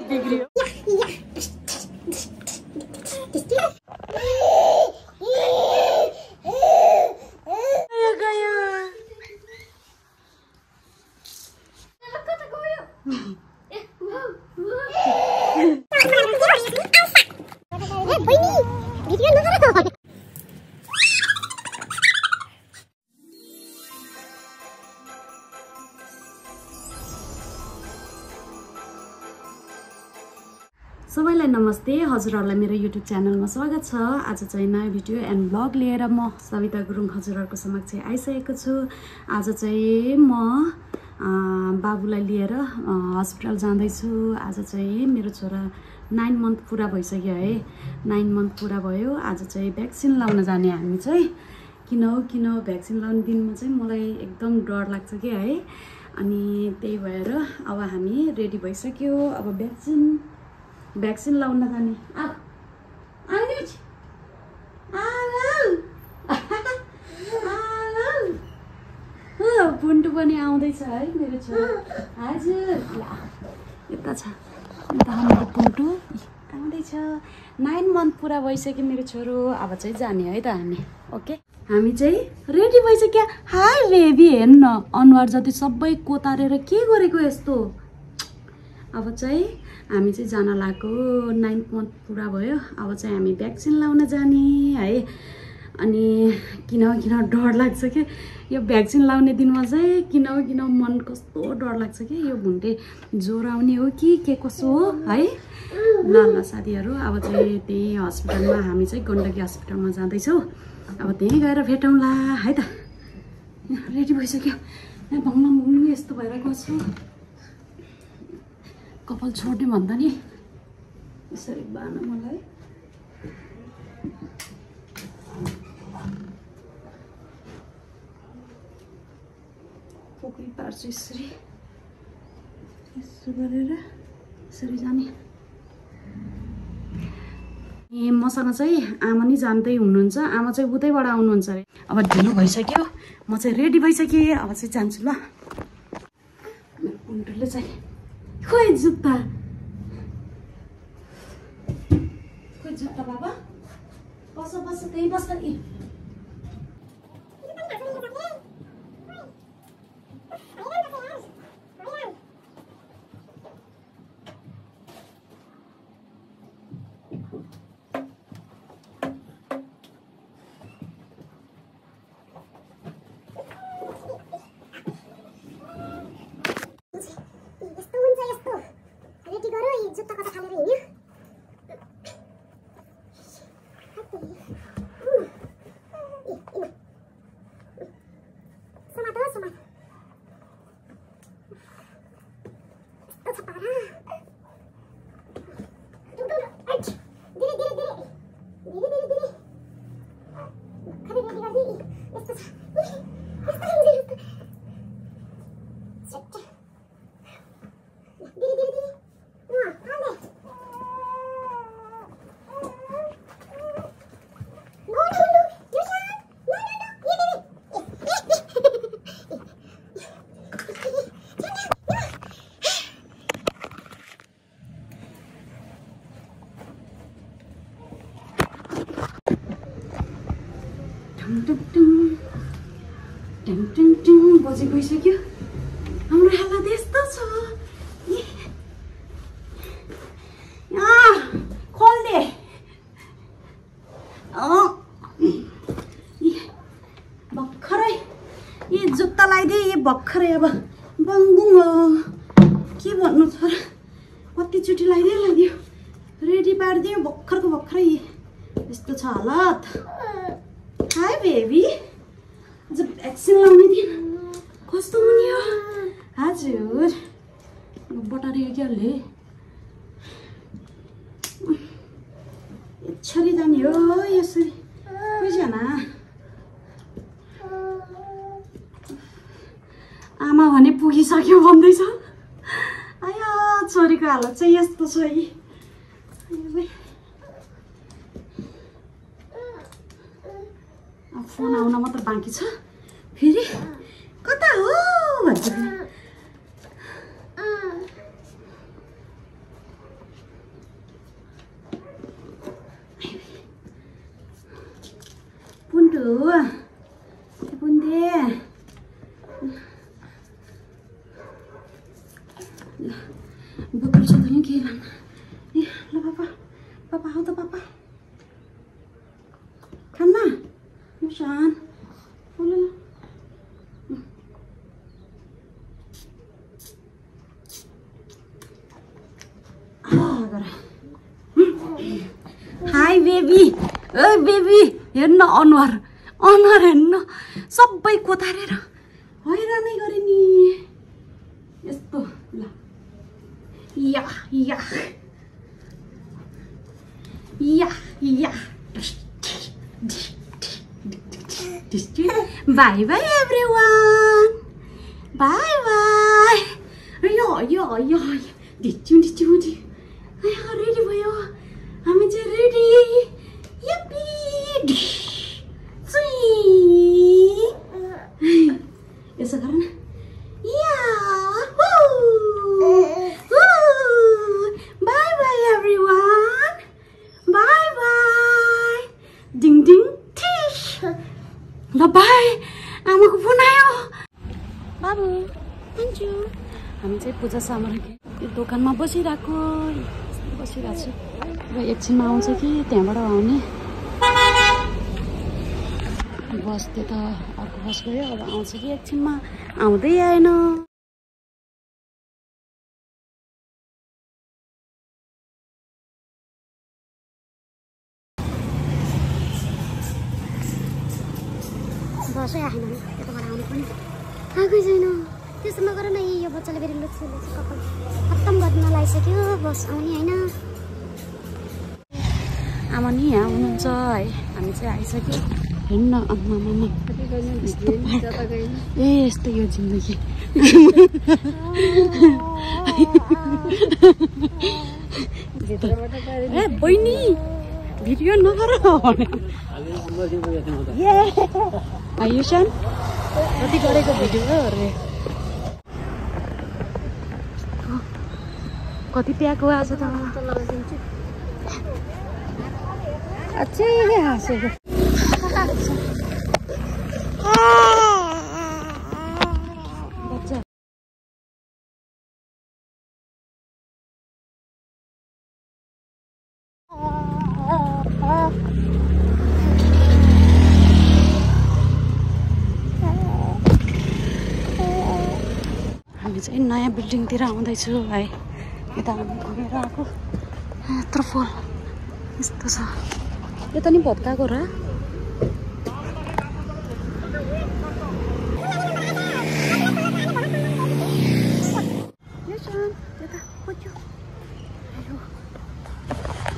बिग्रियो सबैलाई नमस्ते हजुरहरुलाई मेरो युट्युब च्यानलमा स्वागत छ। आज चाहिँ नयाँ भिडियो एन्ड ब्लग लिएर म सविता गुरुङ हजुरहरुको समक्ष आइसकेको छु। आज चाहिँ म बाबुलाई लिएर हस्पिटल जाँदै छु। आज चाहिँ मेरो छोरा 9 मन्थ पुरा भइसक्यो है। 9 मन्थ पुरा भयो। आज चाहिँ भ्याक्सिन लाउन जाने हामी चाहिँ किन भ्याक्सिन लाउने दिनमा चाहिँ मलाई एकदम डर लाग्छ के है। अनि त्यही भएर अब हामी रेडी भइसक्यो। अब भ्याक्सिन लाउन जाने। पुन्टु पनि आउँदैछ है मेरो छोरा। हजुर यता छ, यता हाम्रो पुन्टु आउँदैछ। 9 मन्थ पुरा भइसक्यो मेरो छोरो। अब चाहिँ जाने है त हामी। ओके हामी चाहिँ रेडी भइसक्यो। हाई बेबी हेर्न अनुहार जति सबै कोतारेर के गरेको यस्तो। अब चाहिँ हामी चाहिँ जान लागेको। 9 मन्थ पुरा भयो। अब चाहिँ हामी भ्याक्सिन लाउन जाने है। अनि किन डर लाग्छ कि यो भ्याक्सिन लाउने दिनमा चाहिँ किन मन कस्तो डर लाग्छ कि यो भुन्टे ज्वरो आउने हो कि के कसो हो है। ल साथीहरू अब चाहिँ त्यही हस्पिटलमा हामी चाहिँ गण्डकी हस्पिटलमा जाँदैछौँ। अब त्यहीँ गएर भेटौँला है त। रेडी भइसक्यो। भङ्गला मुङ्गु यस्तो भइरहेको छु। कपाल छोड्ने भन्दा नि यसरी बान मलाई। पोखरी पार्छु यसरी यसो गरेर यसरी जाने। मसँग चाहिँ आमा नि जान्दै हुनुहुन्छ। आमा चाहिँ उतैबाट आउनुहुन्छ अरे। अब ढिलो भइसक्यो। म चाहिँ रेडी भइसकेँ। अब चाहिँ जान्छु ल। पुन्टुले चाहिँ खोइ जुत्ता बाबा बस त्यही बस्छ नि। बजे गइसक्यो। हाम्रो हालत यस्तो छ। खोल्दे भर्खरै यी जुत्ता लगाइदिए। यी भर्खरै अब बङबुङ के भन्नु छ र। कतिचोटि लगाइदियो रेडी पारिदियो। भर्खरै यस्तो छ हालत। हाई बेबी आज भ्याक्सिन लाउने दिन कस्तो हुने हो। हजुर बटारियो क्या ले यसरी जाने हो। यसरी बुझेन। आमा भने पुगिसक्यो भन्दैछ। आया छोरीको हालत चाहिँ यस्तो छ है। फोन आउन मात्र बाँकी छ। फेरि कता हो भन्छ। बोतल छ त नि के भन्न ए ल पापा पापा आऊ त पापा खानमा यो शान ल ल हाई बेबी ओ बेबी हेर्न अनुहार अनुहार हेर्न सबै कोतारेर हैरानै गरे नि यस्तो ल या या या या bye bye everyone bye bye यो यो यो डिच्यु डिच्यु रेडी भयो हामी चाहिँ रेडी यप्पी यसो गर न bye bye everyone bye bye ding ding टिस ल बाई आमाको फोन आयो बाबु थ्याङ्क यू हामी चाहिँ पूजा सामग्री यो दोकानमा बसिरहेको छु र एकछिनमा आउँछ कि त्यहाँबाट आउने बस त्यो त अर्को बस गयो अब आउँछ कि एकछिनमा आउँदै आएन बसै आएन यताबाट आउनु पनि आएकै छैन त्यसो नगर न यो बच्चाले फेरि लुच्छु लुच्छु कपाल खत्तम गर्न लागिसक्यो बस आउने होइन आमा नि यहाँ हुनुहुन्छ है हामी चाहिँ आइसक्यो हेर्नु न आमामा ए यस्तो यो जिन्दगी ए बहिनी भिडियो नगर आयुषन कति गरेको भिडियो अरे कति प्याक हो आज त अच्छै हाँसेको बच्चा हामी चाहिँ नयाँ बिल्डिङतिर आउँदैछु है यता हामी घुमेर आएको यत्रो फल यस्तो छ यो त नि भत्काएको र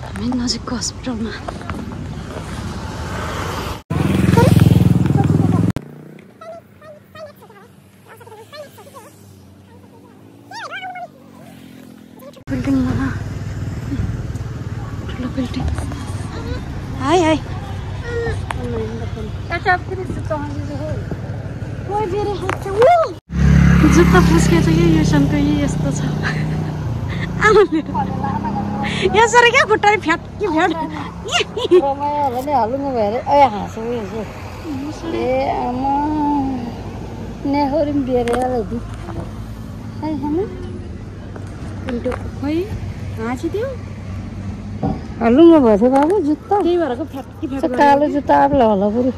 हामी नजिकको हस्पिटलमा बिल्डिङमा ठुलो बिल्डिङ हाई हाई जुत्ता फुस्केछ कि यो सनको यस्तो छ यसरी क्या खुट्टा फ्याट कि फ्याट हाल्नु भएर ए हाँसो ए आमा नेहरी बिहेर खोइ हाँसिदियो हाल्नु भएछ बाबु जुत्ता त्यही भएर फ्याट कि फ्याट कालो जुत्ता आफूलाई होला बरु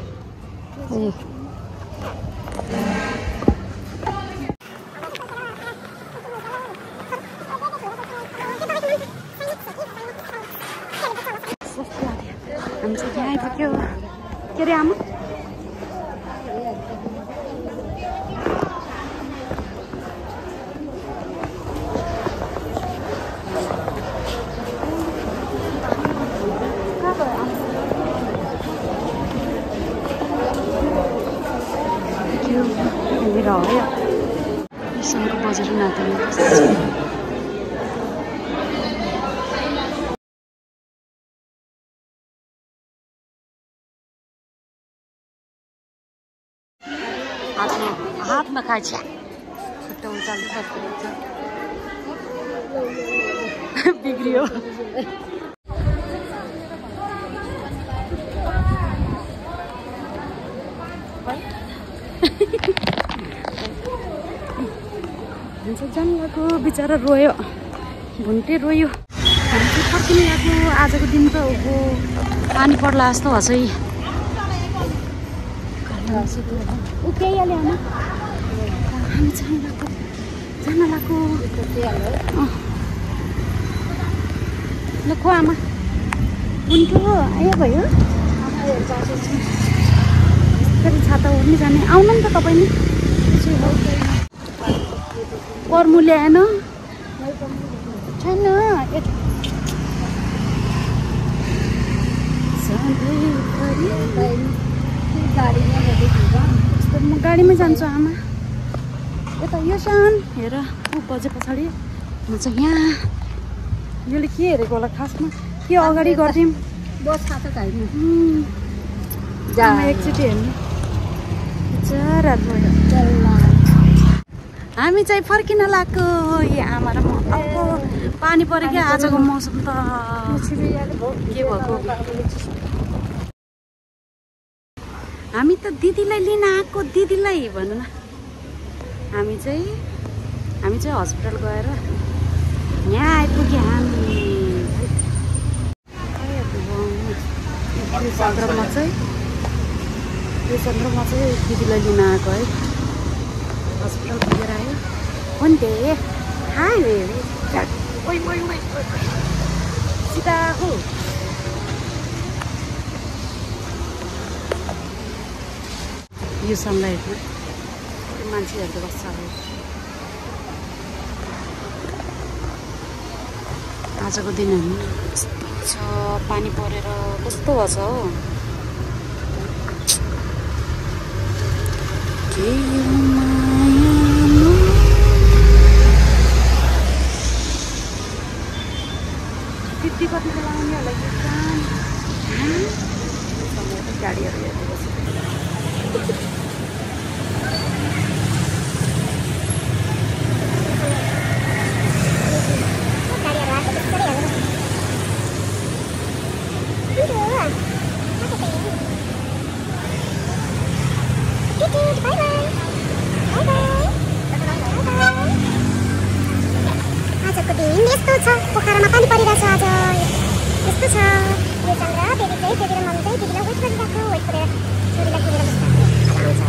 हामी चाहिँ यहाँ आइपुग्यो के अरे आमा यसको बजेट नाताले हातमा खान्छ खुट्टा उचाल्दै बस्नुहुन्छ बिग्रियो जन्मको बिचरा रोयो भुन्टे रोयो फर्किनु गएको आजको दिन त हो पानी पर्ला जस्तो छ है उक्याइहाल्यो हामी जान लाग्यो ल खो आमा भुन्टो आयो भयो फेरि छाता ओर्नी जाने आउनु नि त तपाईँ नि पर्मु ल्याएन छैन म गाडीमै जान्छु आमा यता यो सान हेर ऊ बजे पछाडि म चाहिँ यहाँ यसले के हेरेको होला खासमा के अगाडि गरिदिउँ बस छाता छैन एकचोटि हेर्नु बिचरा रोयो हामी चाहिँ फर्किन लाग्यो यो आमा र म अब पानी पऱ्यो क्या आजको मौसम त के भएको हामी त दिदीलाई लिन आएको दिदीलाई भनौँ न हामी चाहिँ हस्पिटल गएर यहाँ आइपुग्यो हामी यो चन्द्रमा चाहिँ दिदीलाई लिन आएको है हस्पिटल पुगेर आयो हुन्थे हाई सीता हो यो सनलाई हेर्नु मान्छेहरूको बस्छ आजको दिन कस्तो छ पानी परेर कस्तो भएछ हो फिफ्टी कति लगाउने होला गाडीहरू हेर्नु आजको दिन यस्तो छ पोखरामा पानी परिरहेछ आज यस्तो छ यो चन्द्र बेबी चाहिँ बेबी र मम्मी चाहिँ दिदीलाई वेट गरिरहेको वेट गरेर छोरीलाई खेलेर बस्छ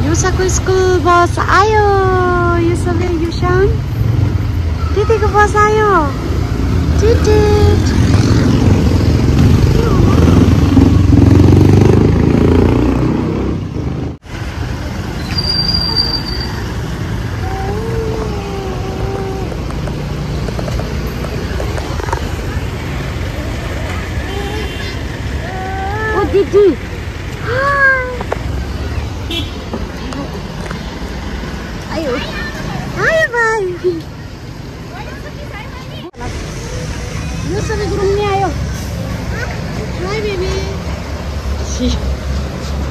युसाको स्कुल बस आयो यो सबै युसान दिदीको बस आयो टिटिट ओ दिदी आयो आयो भाइ यो सबै घुम्ने आयो हाई बेबी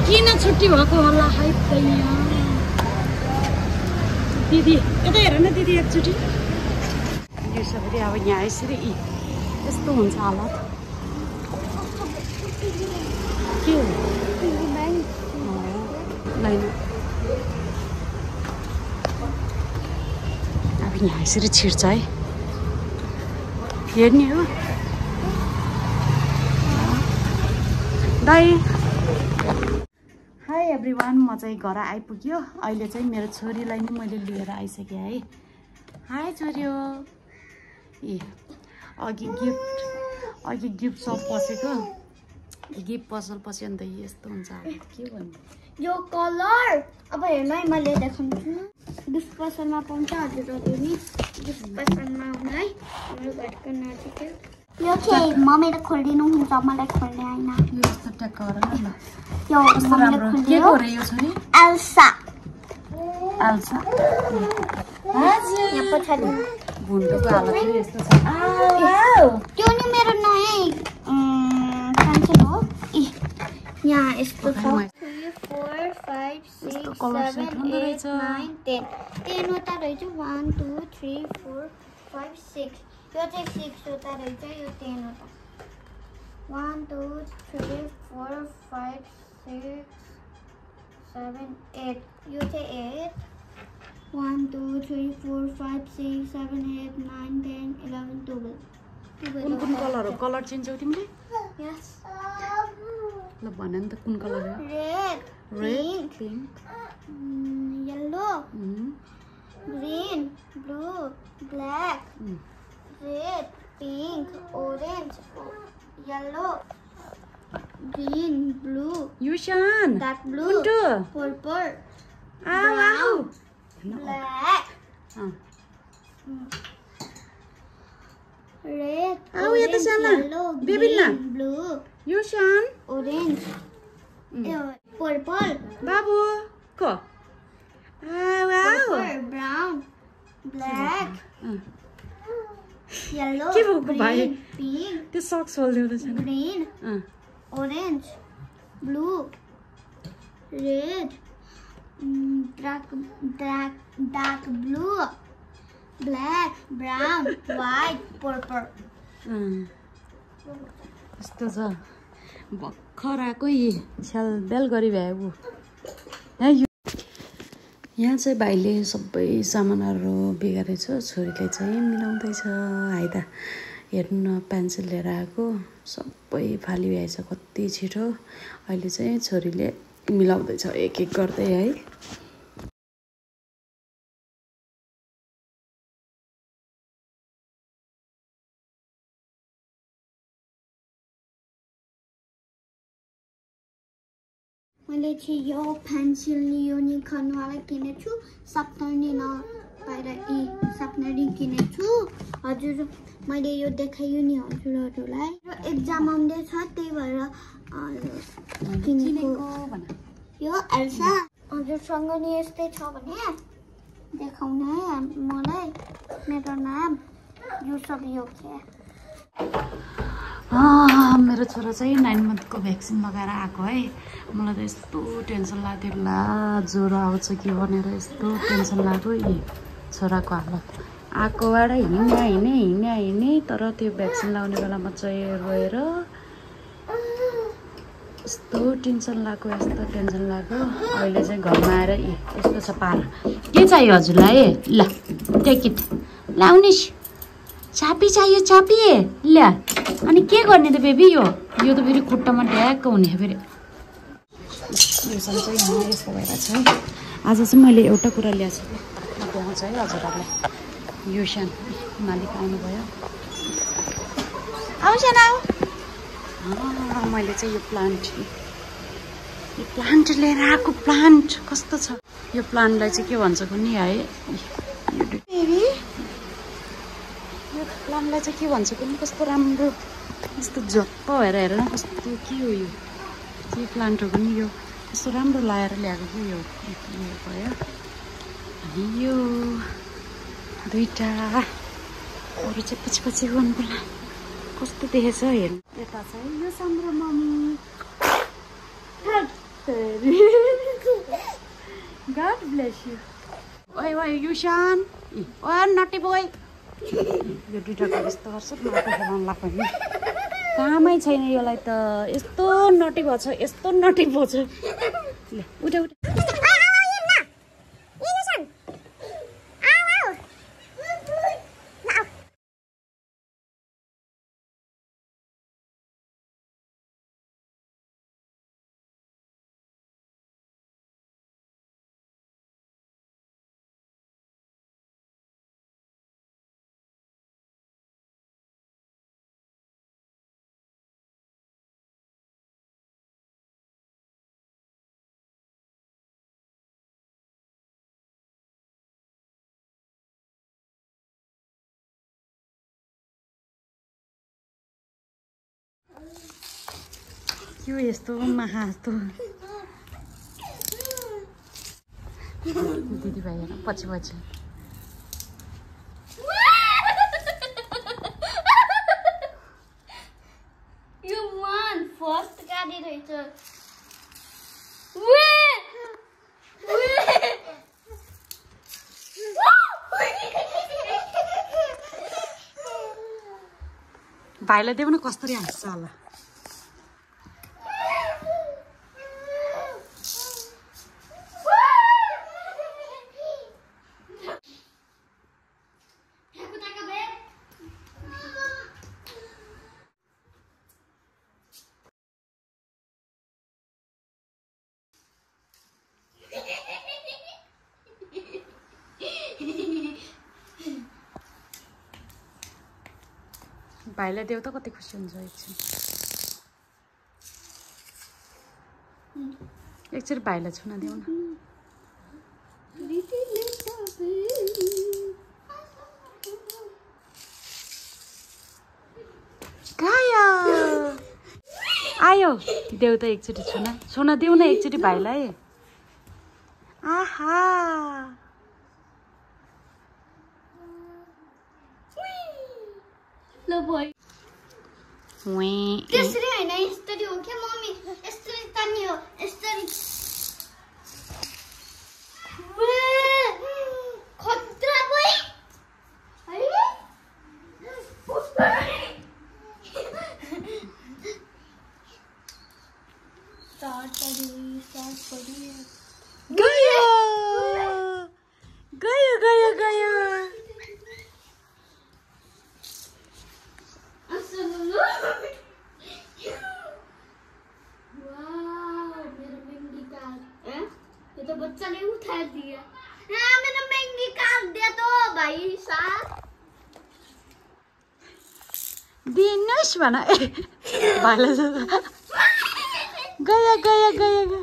किन छुट्टी भएको होला हाई दिदी यता हेर न दिदी एकचोटि यो सबै अब यहाँ यसरी यस्तो हुन्छ हालत के हो लाइन अब यहाँ यसरी छिर्छ है हेर्ने हो दाइ हाई एभ्रिवान म चाहिँ घर आइपुग्यो अहिले चाहिँ मेरो छोरीलाई नि मैले लिएर आइसकेँ है हाई छोरी हो ए अघि गिफ्ट सप पसेको गिफ्ट पसल पछि अन्त यस्तो हुन्छ के भन्नु यो कलर अब हेर्नु है मैले देखाउँछु गिफ्ट पसलमा पाउँछ हजुरहरू नि गिफ्ट पसलमा आउनु है हाम्रो घरको नजिकै यो चाहिँ मम्मीले खोलिदिनु हुन्छ मलाई खोल्ने आएन यो यस्तो ट्याक्क गर न ल यो मम्मीले के हो रे यो छोरी एल्सा हजुर यहाँ पछाडि भुन्टोको हालत चाहिँ यस्तो छ त्यो नि मेरो नयाँ पेन्सिल हो यहाँ यस्तो छ 3 4 5 6 7 8 9 10 10 वटा रहेछ 1 2 3 4 5 6 यो चाहिँ 6 वटा रहेछ यो 10 वटा 1 2 3 4 5 6 7 8 यो चाहिँ 8 1 2 3 4 5 6 7 8 9 10 11 12 कुन कलर हो कलर चेन्ज हो तिमीले यस ल भन नि त कुन कलर हो red pink yellow green blue black red pink orange yellow green blue Yushan dark blue कुन्टु purple आउ black red आउ यता साला yellow बेबिल्ला green blue Yushan orange purple बाबु को आउ आउ purple brown black yellow के भएको भाइ green pink त्यो सक्स खोल्दिउ त छैन green orange blue red dark blue black brown white purple यस्तो छ भर्खर आएकै छ्यालबेल गरी भ्याएको यहाँ चाहिँ भाइले सबै सामानहरू बिगारेछ छोरीले चाहिँ मिलाउँदैछ है त हेर्नु न पेन्सिल लिएर आएको सबै फाली भ्याएछ कति छिटो अहिले चाहिँ छोरीले मिलाउँदैछ एक एक गर्दै है मैले चाहिँ यो पेन्सिल युनिकर्नवाला किनेको छु सप्तरी नपाएर सप्तरी किनेको छु हजुर मैले यो देखाइयो नि हजुरहरूलाई र एक्जाम आउँदैछ त्यही भएर किनेको यो एल्सा हजुरसँग नि यस्तै छ भने देखाउन है मलाई मेरो नाम यो सब यो के मेरो छोरा चाहिँ 9 मन्थको भ्याक्सिन लगाएर आएको है मलाई त यस्तो टेन्सन लाग्यो ला ज्वरो आउँछ कि भनेर यस्तो टेन्सन लाग्यो यी छोराको हालत आएकोबाट हिँड्ने तर त्यो भ्याक्सिन लगाउने बेलामा चाहिँ रोएर यस्तो टेन्सन लाग्यो अहिले चाहिँ घरमा आएर यस्तो छ पारा के चाहियो हजुरलाई ल टेक इट लाउनिस् चापी चाहियो चापी ल्या अनि के गर्ने त बेबी यो त फेरि खुट्टामा ढ्याक्क हुने फेरि यो चाहिँ यस्तो भइरहेको छ है आज चाहिँ मैले एउटा कुरा ल्याएको छु नपाउँछ है हजुरहरूलाई यो सान मालिक आउनुभयो आउँछ न मैले चाहिँ यो प्लान्ट लिएर आएको प्लान्ट कस्तो छ यो प्लान्टलाई चाहिँ के भन्छ कुनी है यो प्लान्टलाई चाहिँ के भन्छ कुनी कस्तो राम्रो यस्तो झप्प भएर हेर न कस्तो के हो यो के प्लान्ट हो कुनी यो कस्तो राम्रो लाएर ल्याएको कि यो भयो अनि यो दुईटा अरू चाहिँ पछि पछि गर्नुलाई कस्तो देखेछ हेर्नु यता चाहिँ यो साम्रो मम्मी God bless you. ओए युशान ओ नटी बोय यो दुईटाको यस्तो गर्छ माटो खेलाउनु लाग्यो नि कामै छैन यसलाई त यस्तो नटी भएछ ल उठा यो यस्तो माहा जस्तो दिदी भाइ हेर पछि यो मान फर्स्ट गाडी रहेछ भाइलाई देऊ न कसरी हाँस्छ होला भाइलाई देऊ त कति खुसी हुन्छ एकचोटि भाइलाई छुन देऊ न आयो देऊ त एकचोटि छुन देऊ न एकचोटि भाइलाई आहा लो बोय त्यसरी हैन यस्तरी हो के मम्मी यस्तरी तानी हो यस्तरी खतरा बोय अरे स्टार्ट करी गयो गयो गयो गयो तो बच्चा ने उठा दिया मैंने महंगी काट दिया तो भाई साहब दिनुस् भन भाइलाई गयो गयो गयो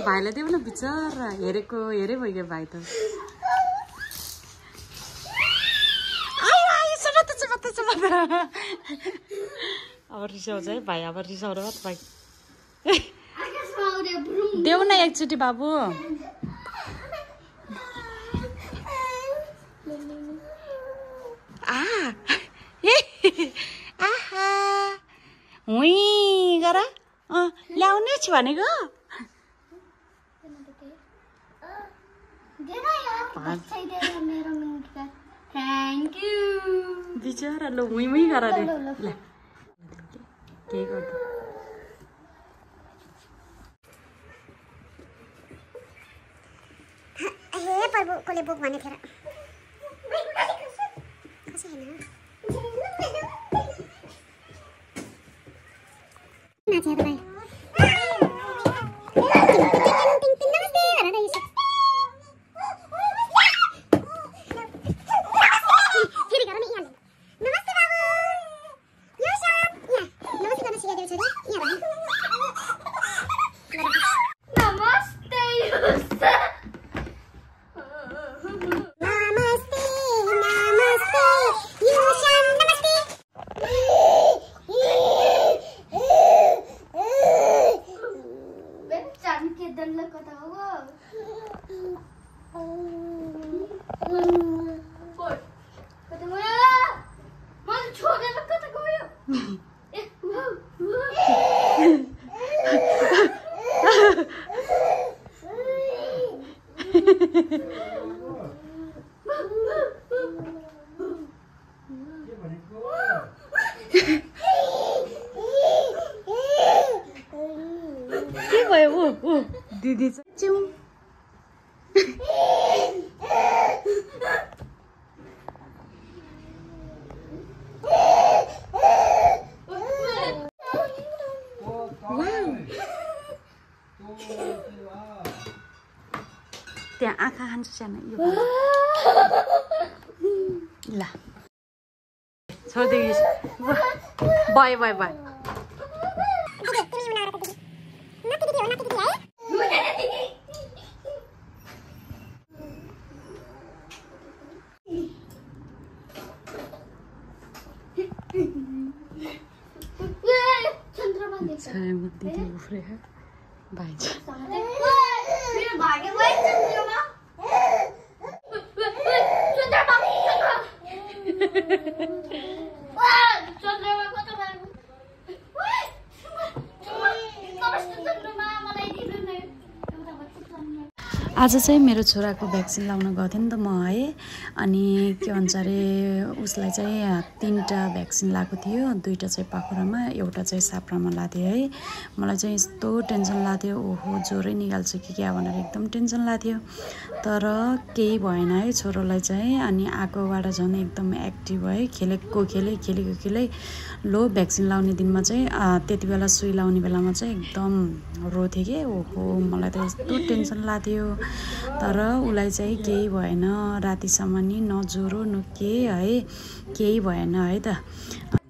भाइलाई देऊ न बिचरा हेरेको हेरे भइगयो भाइ त अब रिसाउँछ है भाइ अब रिसाउनु भाइ देऊ न एकचोटि बाबु आहा हुँ गर ल्याउने छु भनेको थैंक यू बिचरा लो मुई मुई गर रे ल के गर्नु हे प्रभु कोले बुक भने फेर नाचे भाइ के भयो ऊ दिदी चाहिँ त्यहाँ आँखा खान्छ सानो यो ल छोडिदियो बाय बाय बाय दिदी उफ्रे है भाइ मेरो भागे भाइ चन्द्रमा चन्द्रमा कता भयो आज चाहिँ मेरो छोराको भ्याक्सिन लाउन गएको थिएँ नि त म है। अनि के भन्छ अरे उसलाई चाहिँ 3टा भ्याक्सिन लगाएको थियो, 2टा चाहिँ पाखुरामा, एउटा चाहिँ साप्रामा लाग्थ्यो है। मलाई चाहिँ यस्तो टेन्सन लाग्थ्यो, ओहो ज्वरै निकाल्छ कि क्या भनेर एकदम टेन्सन लाग्थ्यो। तर केही भएन है छोरोलाई चाहिँ। अनि आगोबाट झन् एकदम एक्टिभ है, खेलेको खेलै लो भ्याक्सिन लाउने दिनमा चाहिँ त्यति बेला सुई लाउने बेलामा चाहिँ एकदम रोथेँ कि ओहो मलाई त यस्तो टेन्सन लाग्थ्यो। तर उसलाई चाहिँ केही भएन, रातिसम्म नि न ज्वरो न के है, केही भएन है त।